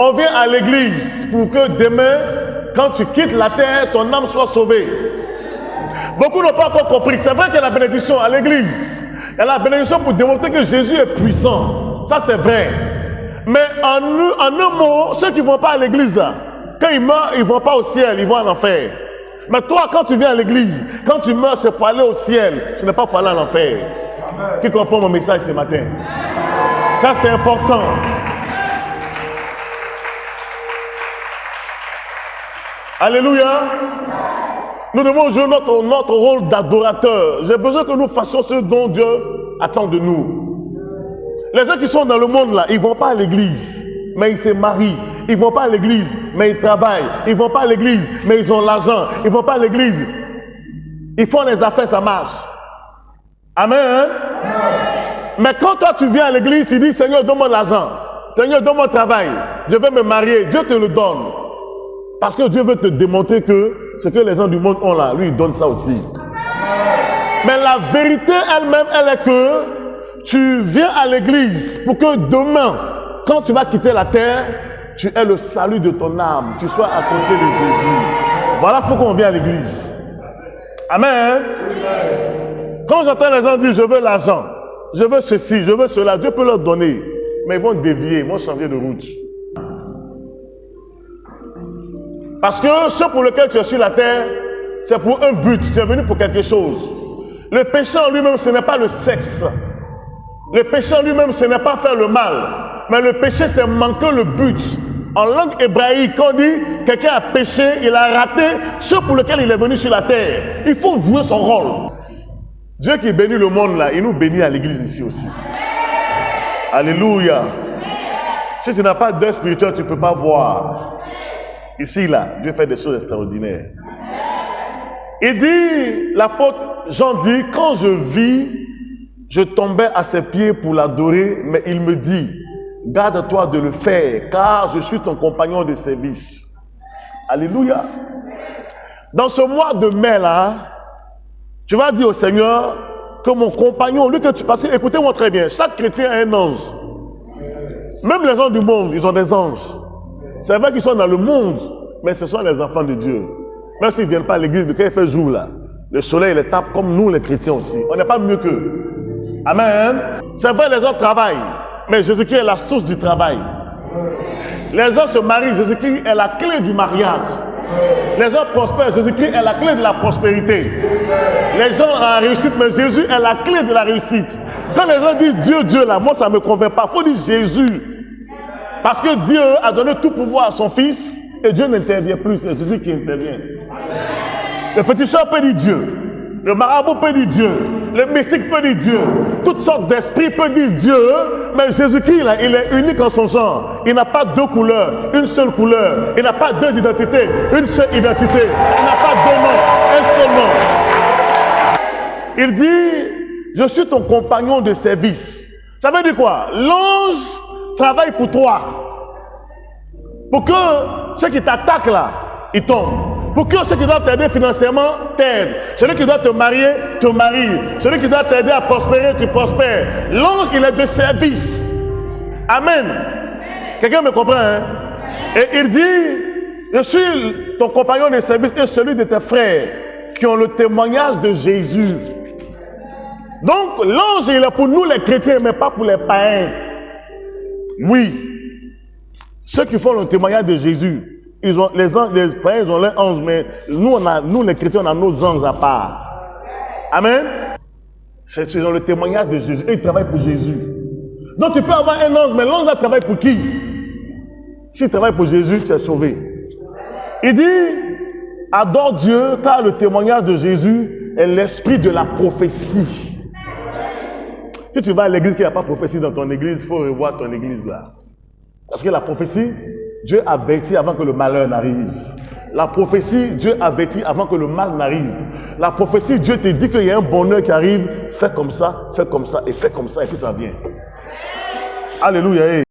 On vient à l'église pour que demain, quand tu quittes la terre, ton âme soit sauvée. Beaucoup n'ont pas encore compris. C'est vrai qu'il y a la bénédiction à l'église. Il y a la bénédiction pour démontrer que Jésus est puissant. Ça, c'est vrai. Mais en un mot, ceux qui ne vont pas à l'église, là, quand ils meurent, ils ne vont pas au ciel, ils vont à l'enfer. Mais toi, quand tu viens à l'église, quand tu meurs, c'est pour aller au ciel. Ce n'est pas pour aller à l'enfer. Qui comprend mon message ce matin? Ça, c'est important. Alléluia. Nous devons jouer notre rôle d'adorateur. J'ai besoin que nous fassions ce dont Dieu attend de nous. Les gens qui sont dans le monde là, ils ne vont pas à l'église, mais ils se marient. Ils ne vont pas à l'église, mais ils travaillent. Ils ne vont pas à l'église, mais ils ont l'argent. Ils ne vont pas à l'église. Ils font les affaires, ça marche. Amen. Hein? Mais quand toi tu viens à l'église, tu dis, Seigneur, donne-moi l'argent. Seigneur, donne-moi le travail. Je vais me marier. Dieu te le donne. Parce que Dieu veut te démontrer que ce que les gens du monde ont là, lui, il donne ça aussi. Mais la vérité elle-même, elle est que tu viens à l'église pour que demain, quand tu vas quitter la terre, tu aies le salut de ton âme. Tu sois à côté de Jésus. Voilà pourquoi on vient à l'église. Amen. Quand j'entends les gens dire, je veux l'argent, je veux ceci, je veux cela, Dieu peut leur donner. Mais ils vont dévier, ils vont changer de route. Parce que ce pour lequel tu es sur la terre, c'est pour un but. Tu es venu pour quelque chose. Le péché en lui-même, ce n'est pas le sexe. Le péché en lui-même, ce n'est pas faire le mal. Mais le péché, c'est manquer le but. En langue hébraïque, on dit quelqu'un a péché, il a raté ce pour lequel il est venu sur la terre. Il faut jouer son rôle. Dieu qui bénit le monde là, il nous bénit à l'église ici aussi. Alléluia. Si tu n'as pas d'œil spirituel, tu ne peux pas voir. Ici, là, Dieu fait des choses extraordinaires. Il dit, l'apôtre Jean dit, quand je vis, je tombais à ses pieds pour l'adorer, mais il me dit, garde-toi de le faire, car je suis ton compagnon de service. Alléluia. Dans ce mois de mai, là, tu vas dire au Seigneur que mon compagnon, lui que tu... Parce que, écoutez-moi très bien, chaque chrétien a un ange. Même les gens du monde, ils ont des anges. C'est vrai qu'ils sont dans le monde, mais ce sont les enfants de Dieu. Même s'ils ne viennent pas à l'église, mais quand il fait jour là, le soleil les tape comme nous les chrétiens aussi. On n'est pas mieux qu'eux. Amen. C'est vrai, les gens travaillent, mais Jésus-Christ est la source du travail. Les gens se marient, Jésus-Christ est la clé du mariage. Les gens prospèrent, Jésus-Christ est la clé de la prospérité. Les gens ont la réussite, mais Jésus est la clé de la réussite. Quand les gens disent Dieu, Dieu là, moi ça ne me convainc pas. Il faut dire Jésus. Parce que Dieu a donné tout pouvoir à son Fils et Dieu n'intervient plus, c'est Jésus qui intervient. Le petit chat peut dire Dieu, le marabout peut dire Dieu, le mystique peut dire Dieu, toutes sortes d'esprits peuvent dire Dieu, mais Jésus-Christ, là, il est unique en son genre. Il n'a pas deux couleurs, une seule couleur. Il n'a pas deux identités, une seule identité. Il n'a pas deux noms, un seul nom. Il dit, je suis ton compagnon de service. Ça veut dire quoi? L'ange travaille pour toi. Pour que ceux qui t'attaquent là, ils tombent. Pour que ceux qui doivent t'aider financièrement, t'aident. Celui qui doit te marier, te marie. Celui qui doit t'aider à prospérer, tu prospères. L'ange, il est de service. Amen. Quelqu'un me comprend, hein? Et il dit, je suis ton compagnon de service et celui de tes frères qui ont le témoignage de Jésus. Donc, l'ange, il est pour nous les chrétiens, mais pas pour les païens. Oui, ceux qui font le témoignage de Jésus, ils ont, les païens, ils ont leurs anges, mais nous les chrétiens, on a nos anges à part. Amen. Ils ont le témoignage de Jésus et ils travaillent pour Jésus. Donc tu peux avoir un ange, mais l'ange travaille pour qui? S'il travaille pour Jésus, tu es sauvé. Il dit, adore Dieu, car le témoignage de Jésus est l'esprit de la prophétie. Si tu vas à l'église qu'il n'y a pas de prophétie dans ton église, il faut revoir ton église là. Parce que la prophétie, Dieu avertit avant que le malheur n'arrive. La prophétie, Dieu avertit avant que le mal n'arrive. La prophétie, Dieu te dit qu'il y a un bonheur qui arrive. Fais comme ça, et fais comme ça, et puis ça vient. Alléluia.